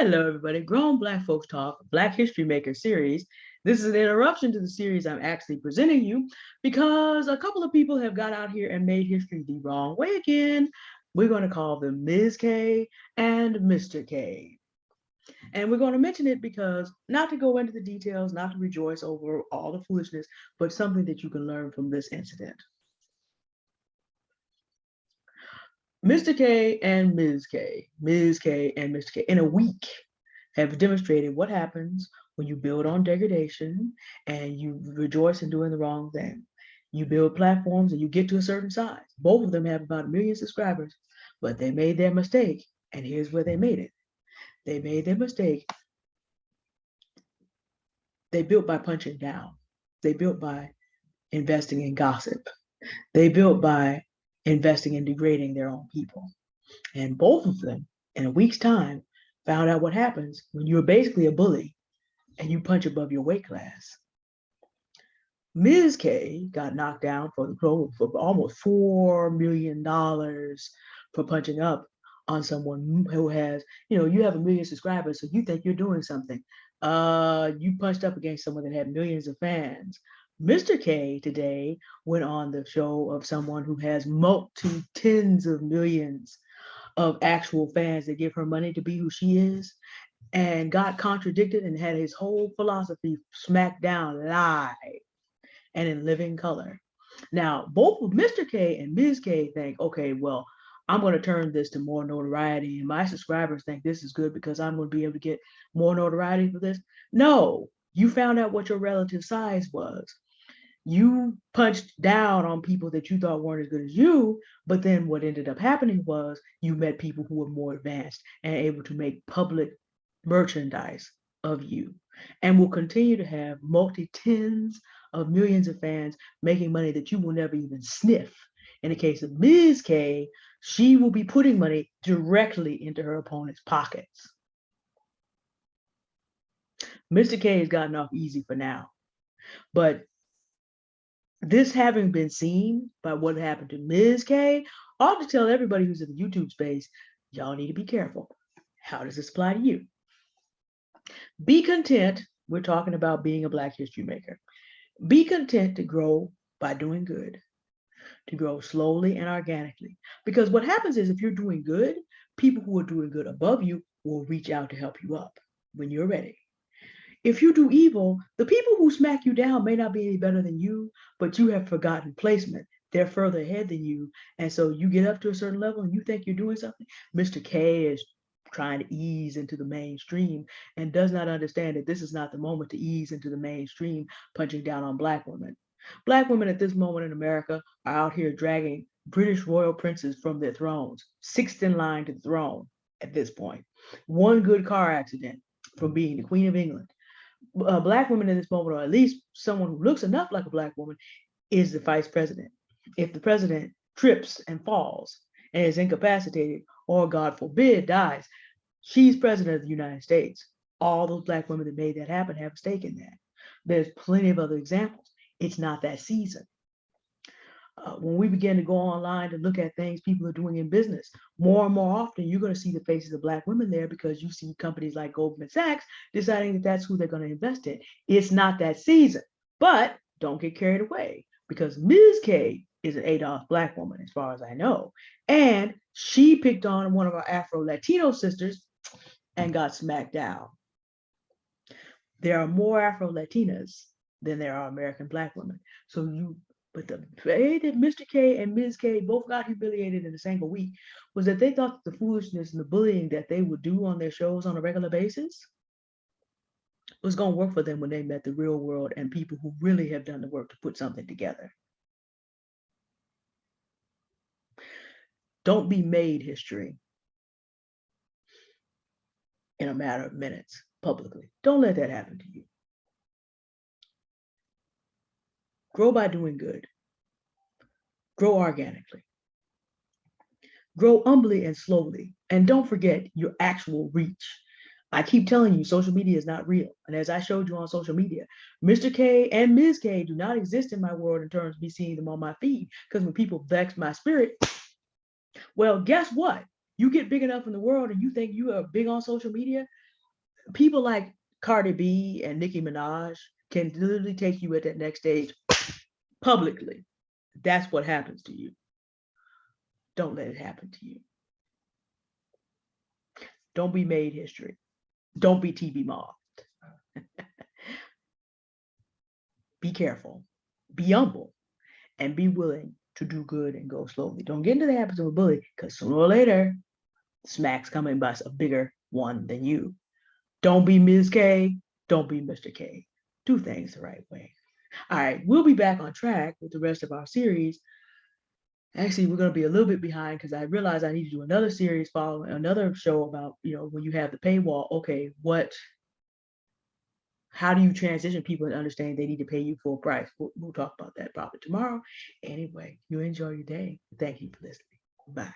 Hello, everybody. Grown Black Folks Talk, Black History Maker series. This is an interruption to the series I'm actually presenting you because a couple of people have got out here and made history the wrong way again. We're going to call them Ms. K and Mr. K. And we're going to mention it because not to go into the details, not to rejoice over all the foolishness, but something that you can learn from this incident. Mr. K and Ms. K, Ms. K and Mr. K, in a week have demonstrated what happens when you build on degradation and you rejoice in doing the wrong thing. You build platforms and you get to a certain size. Both of them have about 1 million subscribers, but they made their mistake. And here's where they made it. They made their mistake. They built by punching down. They built by investing in gossip. They built by investing in degrading their own people. And both of them, in a week's time, found out what happens when you're basically a bully and you punch above your weight class. Ms. K got knocked down for almost $4 million for punching up on someone who has, you have 1 million subscribers, so you think you're doing something. You punched up against someone that had millions of fans. Mr. K today went on the show of someone who has tens of millions of actual fans that give her money to be who she is, and got contradicted and had his whole philosophy smacked down live and in living color. Now, both Mr. K and Ms. K think, okay, well, I'm going to turn this to more notoriety, and my subscribers think this is good because I'm going to be able to get more notoriety for this. No, you found out what your relative size was. You punched down on people that you thought weren't as good as you, but then what ended up happening was you met people who were more advanced and able to make public merchandise of you, and will continue to have multi tens of millions of fans making money that you will never even sniff. In the case of Ms. K, she will be putting money directly into her opponent's pockets. Mr. K has gotten off easy for now, but this having been seen by what happened to Ms. K, I ought to tell everybody who's in the YouTube space, y'all need to be careful. How does this apply to you? Be content. We're talking about being a Black history maker. Be content to grow by doing good, to grow slowly and organically. Because what happens is if you're doing good, people who are doing good above you will reach out to help you up when you're ready. If you do evil, the people who smack you down may not be any better than you, but you have forgotten placement. They're further ahead than you. And so you get up to a certain level and you think you're doing something. Mr. K is trying to ease into the mainstream and does not understand that this is not the moment to ease into the mainstream, punching down on Black women. Black women at this moment in America are out here dragging British royal princes from their thrones, sixth in line to the throne at this point. One good car accident from being the Queen of England. Black women in this moment, or at least someone who looks enough like a Black woman, is the vice president. If the president trips and falls and is incapacitated, or God forbid, dies, she's president of the United States. All those Black women that made that happen have a stake in that. There's plenty of other examples. It's not that season. When we begin to go online to look at things people are doing in business, more and more often you're going to see the faces of Black women there because you see companies like Goldman Sachs deciding that that's who they're going to invest in. It's not that season, but don't get carried away because Ms. K is an ADOS Black woman, as far as I know, and she picked on one of our Afro-Latino sisters and got smacked down. There are more Afro-Latinas than there are American Black women. But the way that Mr. K and Ms. K both got humiliated in a single week was that they thought that the foolishness and the bullying that they would do on their shows on a regular basis was going to work for them when they met the real world and people who really have done the work to put something together. Don't be made history in a matter of minutes publicly. Don't let that happen to you. Grow by doing good. Grow organically. Grow humbly and slowly. And don't forget your actual reach. I keep telling you, social media is not real. And as I showed you on social media, Mr. K and Ms. K do not exist in my world in terms of me seeing them on my feed. Because when people vex my spirit, well, guess what? You get big enough in the world and you think you are big on social media, People like Cardi B and Nicki Minaj can literally take you at that next stage publicly. That's what happens to you. Don't let it happen to you. Don't be made history. Don't be TV mob. Be careful. Be humble. And be willing to do good and go slowly. Don't get into the habits of a bully, because sooner or later, smack's coming by a bigger one than you. Don't be Ms. K. Don't be Mr. K. Do things the right way. All right, we'll be back on track with the rest of our series. Actually, we're going to be a little bit behind because I realized I need to do another series following another show about, when you have the paywall, okay, how do you transition people and understand they need to pay you full price? We'll talk about that probably tomorrow. Anyway, you enjoy your day. Thank you for listening. Bye.